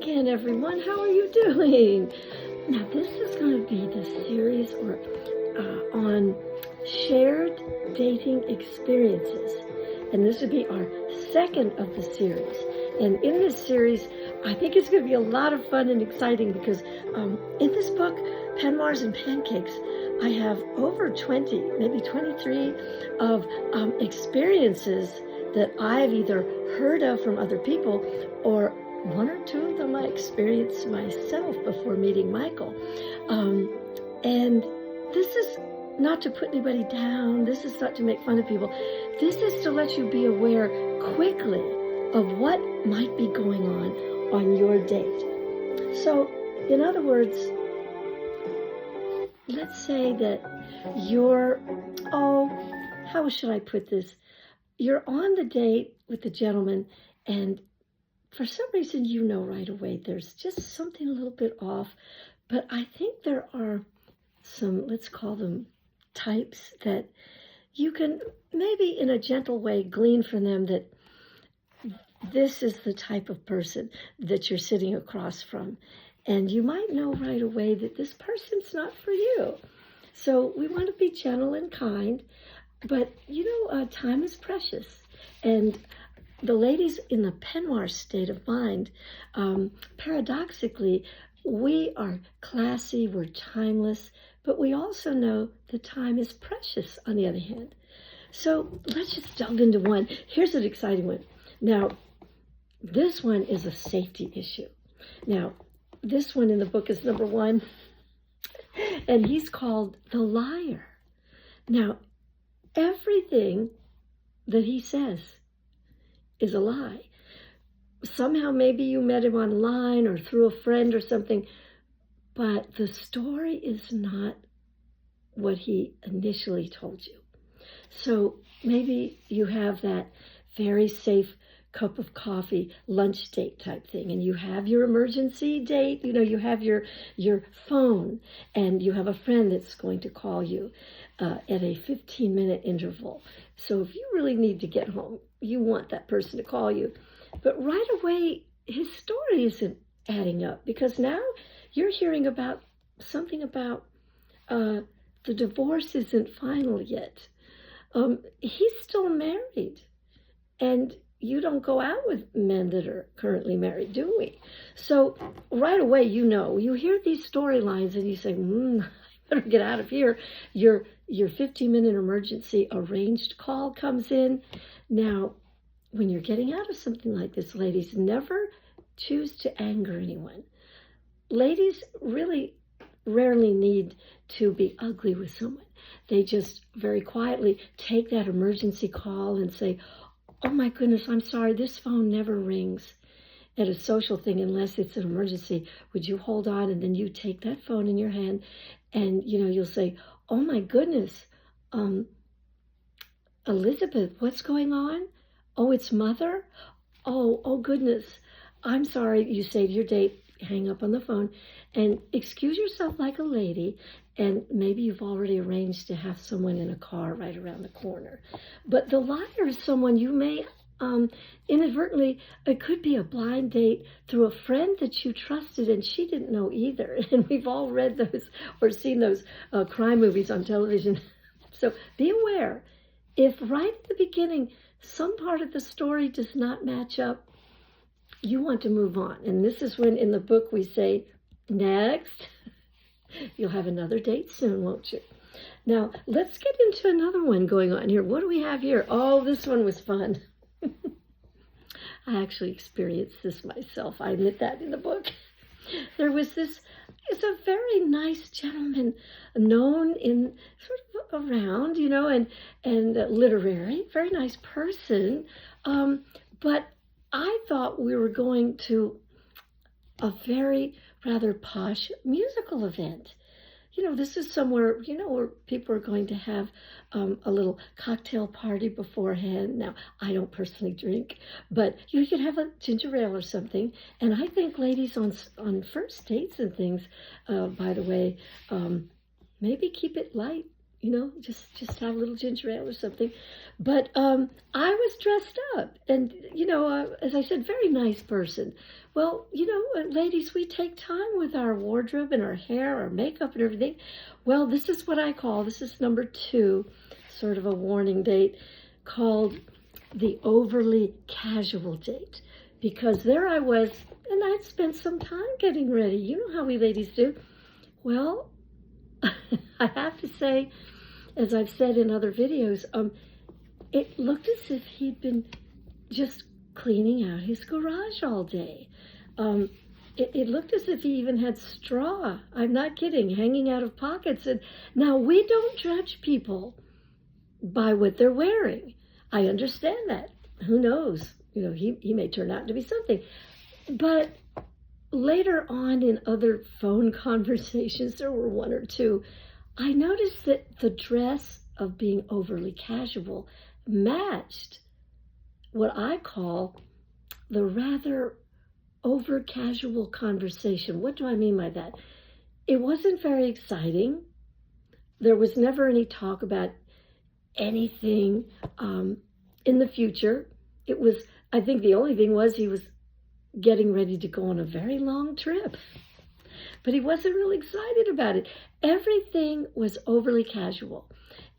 again, everyone. How are you doing? Now, this is going to be the series on shared dating experiences. And this would be our second of the series. And in this series, I think it's going to be a lot of fun and exciting because in this book, Penmoirs and Pancakes, I have over 20, maybe 23 of experiences that I've either heard of from other people or one or two of them I experienced myself before meeting Michael. And this is not to put anybody down. This is not to make fun of people. This is to let you be aware quickly of what might be going on your date. So, in other words, let's say that you're, how should I put this? You're on the date with the gentleman, and for some reason you know right away there's just something a little bit off. But I think there are some, let's call them types, that you can maybe in a gentle way glean from them that this is the type of person that you're sitting across from. And you might know right away that this person's not for you. So we want to be gentle and kind, but time is precious. And the ladies in the Penmoir state of mind, paradoxically, we are classy, we're timeless, but we also know that time is precious on the other hand. So let's just delve into one. Here's an exciting one. Now, this one is a safety issue. Now, this one in the book is number 1, and he's called the liar. Now, everything that he says is a lie. Somehow maybe you met him online or through a friend or something, but the story is not what he initially told you. So maybe you have that very safe cup of coffee lunch date type thing, and you have your emergency date, you have your phone, and you have a friend that's going to call you at a 15-minute interval. So if you really need to get home, you want that person to call you. But right away, his story isn't adding up, because now you're hearing about something about the divorce isn't final yet. He's still married, and you don't go out with men that are currently married, do we? So right away, you hear these storylines and you say, I better get out of here. Your 15-minute emergency arranged call comes in. Now, when you're getting out of something like this, ladies, never choose to anger anyone. Ladies really rarely need to be ugly with someone. They just very quietly take that emergency call and say, oh my goodness, I'm sorry, this phone never rings at a social thing unless it's an emergency. Would you hold on? And then you take that phone in your hand and, you'll say, oh my goodness, Elizabeth, what's going on? Oh, it's Mother? Oh goodness, I'm sorry. You say to your date, hang up on the phone and excuse yourself like a lady. And maybe you've already arranged to have someone in a car right around the corner. But the liar is someone you may inadvertently, it could be a blind date through a friend that you trusted and she didn't know either. And we've all read those or seen those crime movies on television. So be aware. If right at the beginning, some part of the story does not match up, you want to move on. And this is when in the book we say, next. You'll have another date soon, won't you? Now, let's get into another one going on here. What do we have here? Oh, this one was fun. I actually experienced this myself. I admit that in the book. There was it's a very nice gentleman known in sort of around, and literary, very nice person. But I thought we were going to a very rather posh musical event. This is somewhere, where people are going to have a little cocktail party beforehand. Now, I don't personally drink, but you could have a ginger ale or something. And I think ladies on first dates and things, by the way, maybe keep it light. just have a little ginger ale or something. But I was dressed up, and as I said, very nice person. Well, ladies, we take time with our wardrobe and our hair, our makeup, and everything. Well, this is what I call, this is number 2, sort of a warning date, called the overly casual date, because there I was, and I'd spent some time getting ready. You know how we ladies do. Well, I have to say, as I've said in other videos, it looked as if he'd been just cleaning out his garage all day. It looked as if he even had straw, I'm not kidding, hanging out of pockets. And now, we don't judge people by what they're wearing. I understand that. Who knows? He may turn out to be something. But later on in other phone conversations, there were 1 or 2, I noticed that the dress of being overly casual matched what I call the rather over casual conversation. What do I mean by that? It wasn't very exciting. There was never any talk about anything in the future. It was, I think the only thing was he was getting ready to go on a very long trip. But he wasn't really excited about it. Everything was overly casual.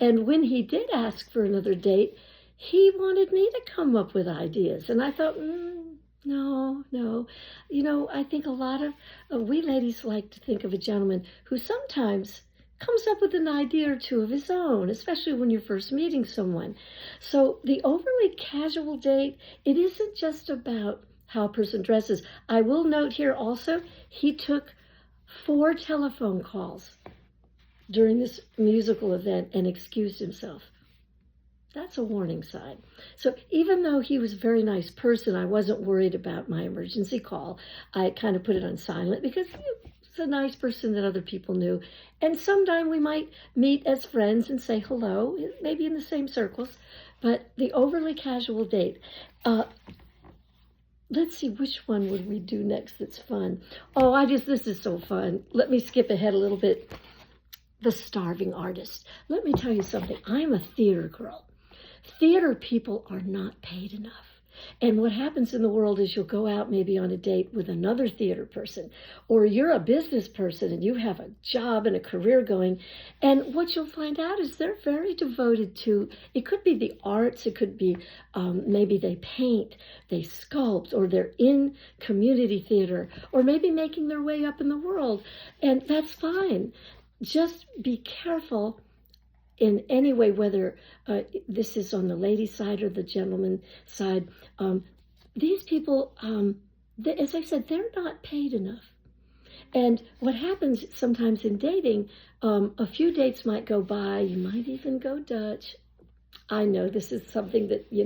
And when he did ask for another date, he wanted me to come up with ideas. And I thought, no. I think a lot of we ladies like to think of a gentleman who sometimes comes up with an idea or 2 of his own, especially when you're first meeting someone. So the overly casual date, it isn't just about how a person dresses. I will note here also, he took 4 telephone calls during this musical event and excused himself. That's a warning sign. So even though he was a very nice person, I wasn't worried about my emergency call. I kind of put it on silent because he's a nice person that other people knew. And sometime we might meet as friends and say hello, maybe in the same circles. But the overly casual date, let's see, which one would we do next that's fun? Oh, this is so fun. Let me skip ahead a little bit. The starving artist. Let me tell you something. I'm a theater girl. Theater people are not paid enough. And what happens in the world is you'll go out maybe on a date with another theater person, or you're a business person and you have a job and a career going. And what you'll find out is they're very devoted to, it could be the arts, it could be maybe they paint, they sculpt, or they're in community theater, or maybe making their way up in the world. And that's fine. Just be careful in any way, whether this is on the lady side or the gentleman side. These people, as I said, they're not paid enough. And what happens sometimes in dating, a few dates might go by, you might even go Dutch. I know this is something that, you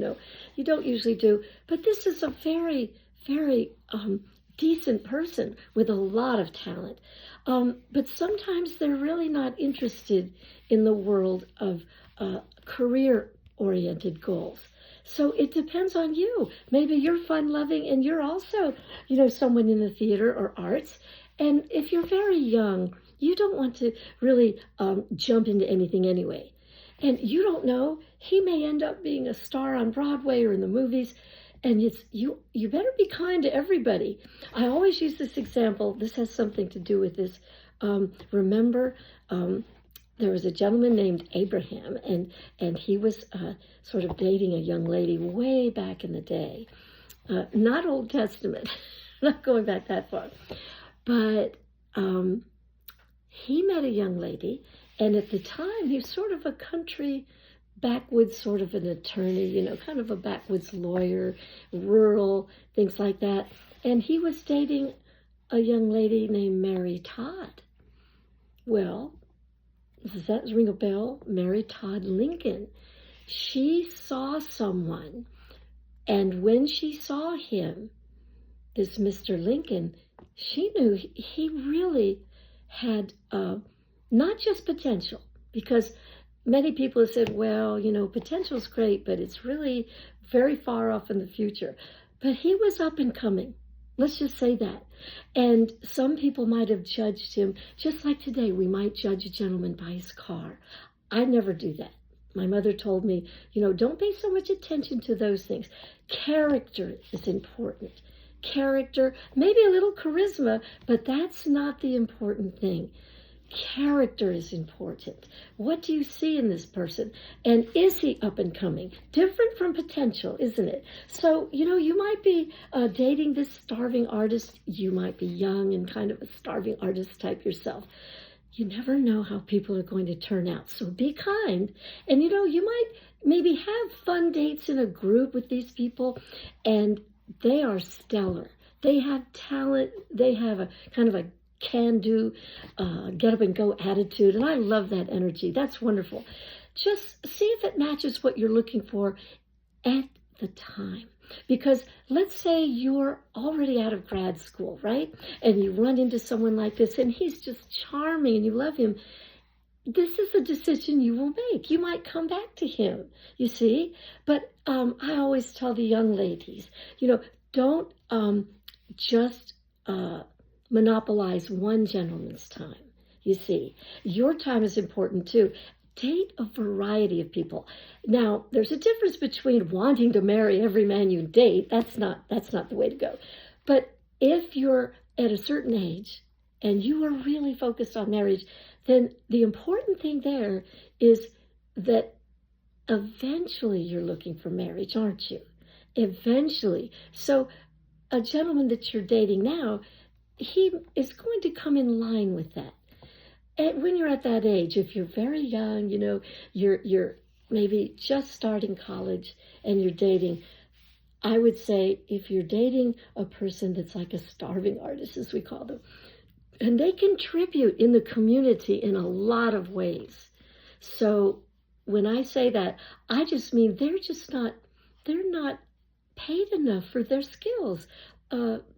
don't usually do, but this is a very, very decent person with a lot of talent. But sometimes they're really not interested in the world of career-oriented goals. So it depends on you. Maybe you're fun-loving and you're also, someone in the theater or arts. And if you're very young, you don't want to really jump into anything anyway. And you don't know, he may end up being a star on Broadway or in the movies. And you better be kind to everybody. I always use this example. This has something to do with this. Remember, there was a gentleman named Abraham, and he was sort of dating a young lady way back in the day. Not Old Testament, not going back that far. But he met a young lady, and at the time, he was sort of a country backwoods sort of an attorney, kind of a backwoods lawyer, rural, things like that. And he was dating a young lady named Mary Todd. Well, does that ring a bell? Mary Todd Lincoln. She saw someone, and when she saw him, this Mr. Lincoln, she knew he really had not just potential, because many people have said, well, potential's great, but it's really very far off in the future. But he was up and coming. Let's just say that. And some people might have judged him, just like today, we might judge a gentleman by his car. I never do that. My mother told me, don't pay so much attention to those things. Character is important. Character, maybe a little charisma, but that's not the important thing. Character is important. What do you see in this person? And is he up and coming? Different from potential, isn't it? So, you might be dating this starving artist. You might be young and kind of a starving artist type yourself. You never know how people are going to turn out. So be kind. And you might maybe have fun dates in a group with these people, and they are stellar. They have talent. They have a kind of a can-do, get up and go attitude. And I love that energy. That's wonderful. Just see if it matches what you're looking for at the time. Because let's say you're already out of grad school, right? And you run into someone like this and he's just charming and you love him. This is a decision you will make. You might come back to him, you see? But I always tell the young ladies, don't just monopolize one gentleman's time. You see, your time is important too. Date a variety of people. Now, there's a difference between wanting to marry every man you date. That's not the way to go. But if you're at a certain age and you are really focused on marriage, then the important thing there is that eventually you're looking for marriage, aren't you? Eventually. So a gentleman that you're dating now, he is going to come in line with that. And when you're at that age, if you're very young, you're maybe just starting college and you're dating, I would say if you're dating a person that's like a starving artist, as we call them, and they contribute in the community in a lot of ways. So when I say that, I just mean they're not paid enough for their skills.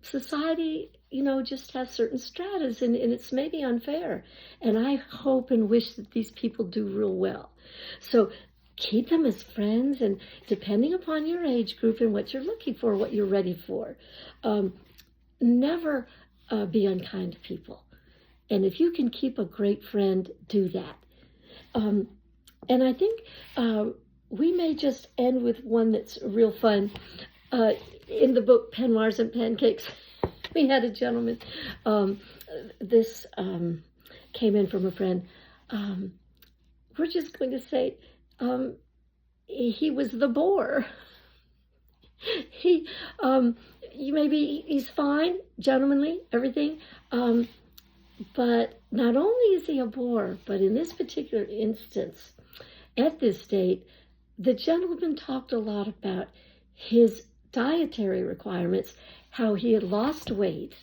Society, just has certain stratas, and it's maybe unfair. And I hope and wish that these people do real well. So keep them as friends, and depending upon your age group and what you're looking for, what you're ready for, never be unkind to people. And if you can keep a great friend, do that. And I think we may just end with one that's real fun. In the book Peignoirs and Pancakes, we had a gentleman. This came in from a friend. We're just going to say he was the bore. He's fine, gentlemanly, everything. But not only is he a bore, but in this particular instance, at this date, the gentleman talked a lot about his dietary requirements, how he had lost weight,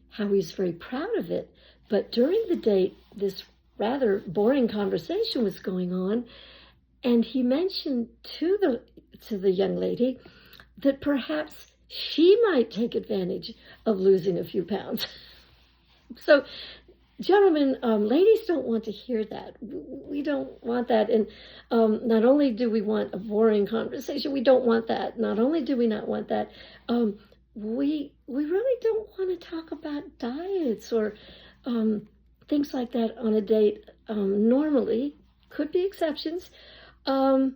how he was very proud of it. But during the date, this rather boring conversation was going on, and he mentioned to the young lady that perhaps she might take advantage of losing a few pounds. So, gentlemen, ladies don't want to hear that. We don't want that. And not only do we want a boring conversation, we don't want that. Not only do we not want that, we really don't want to talk about diets or things like that on a date. Normally, could be exceptions. And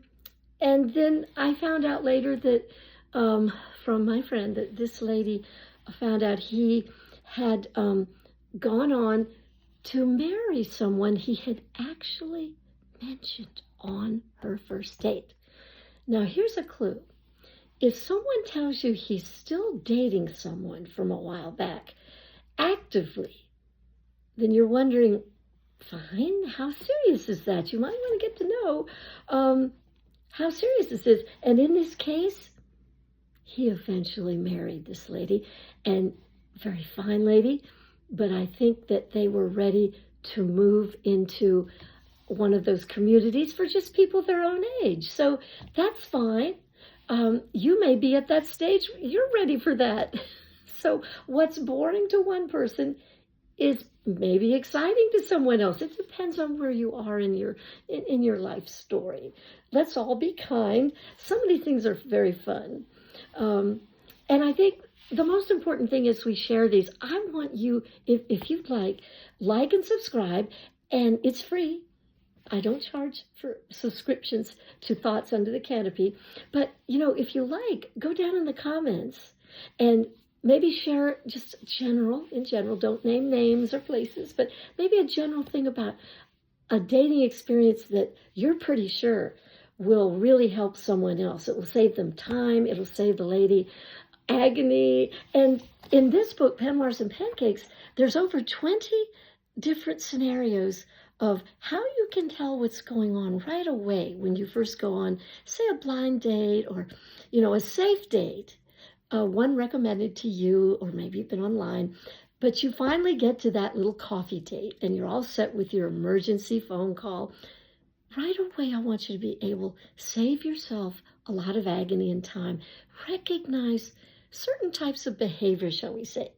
then I found out later that from my friend that this lady found out he had gone on to marry someone he had actually mentioned on her first date. Now, here's a clue. If someone tells you he's still dating someone from a while back, actively, then you're wondering, fine, how serious is that? You might want to get to know how serious this is. And in this case, he eventually married this lady, and very fine lady, but I think that they were ready to move into one of those communities for just people their own age. So that's fine. You may be at that stage. You're ready for that. So what's boring to one person is maybe exciting to someone else. It depends on where you are in your life story. Let's all be kind. Some of these things are very fun. And I think the most important thing is we share these. I want you, if you'd like and subscribe, and it's free. I don't charge for subscriptions to Thoughts Under the Canopy, but if you like, go down in the comments and maybe share just in general, don't name names or places, but maybe a general thing about a dating experience that you're pretty sure will really help someone else. It will save them time. It'll save the lady agony. And in this book, Penwars and Pancakes, there's over 20 different scenarios of how you can tell what's going on right away when you first go on, say, a blind date or, a safe date. One recommended to you, or maybe you've been online, but you finally get to that little coffee date and you're all set with your emergency phone call. Right away, I want you to be able to save yourself a lot of agony and time. Recognize certain types of behavior, shall we say.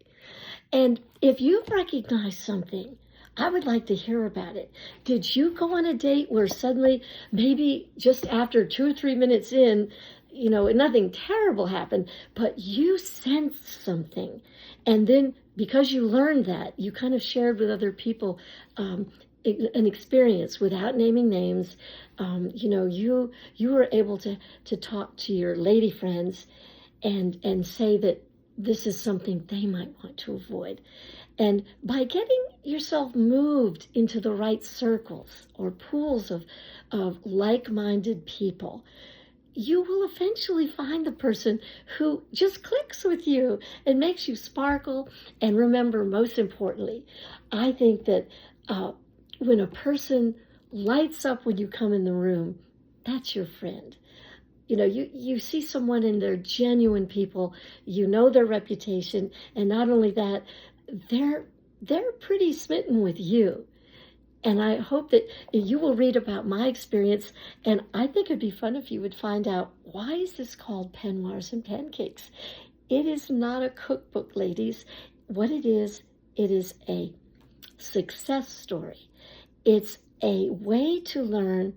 And if you recognize something, I would like to hear about it. Did you go on a date where suddenly, maybe just after 2 or 3 minutes in, nothing terrible happened, but you sensed something. And then because you learned that, you kind of shared with other people an experience without naming names. You were able to talk to your lady friends and say that this is something they might want to avoid. And by getting yourself moved into the right circles or pools of like-minded people, you will eventually find the person who just clicks with you and makes you sparkle. And remember, most importantly, I think that when a person lights up when you come in the room, that's your friend. You see someone and they're genuine people, their reputation, and not only that, they're pretty smitten with you. And I hope that you will read about my experience, and I think it'd be fun if you would find out, why is this called Penwars and Pancakes? It is not a cookbook, ladies. What it is a success story. It's a way to learn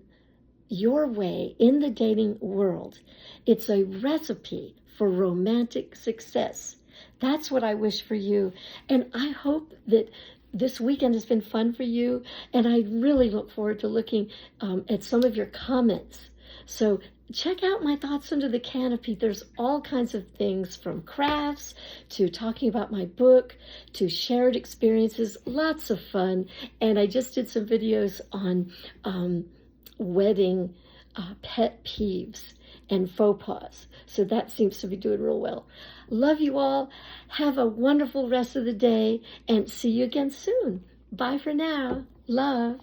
your way in the dating world. It's a recipe for romantic success. That's what I wish for you. And I hope that this weekend has been fun for you. And I really look forward to looking at some of your comments. So check out my Thoughts Under the Canopy. There's all kinds of things, from crafts to talking about my book to shared experiences, lots of fun. And I just did some videos on wedding pet peeves and faux pas. So that seems to be doing real well. Love you all. Have a wonderful rest of the day and see you again soon. Bye for now. Love.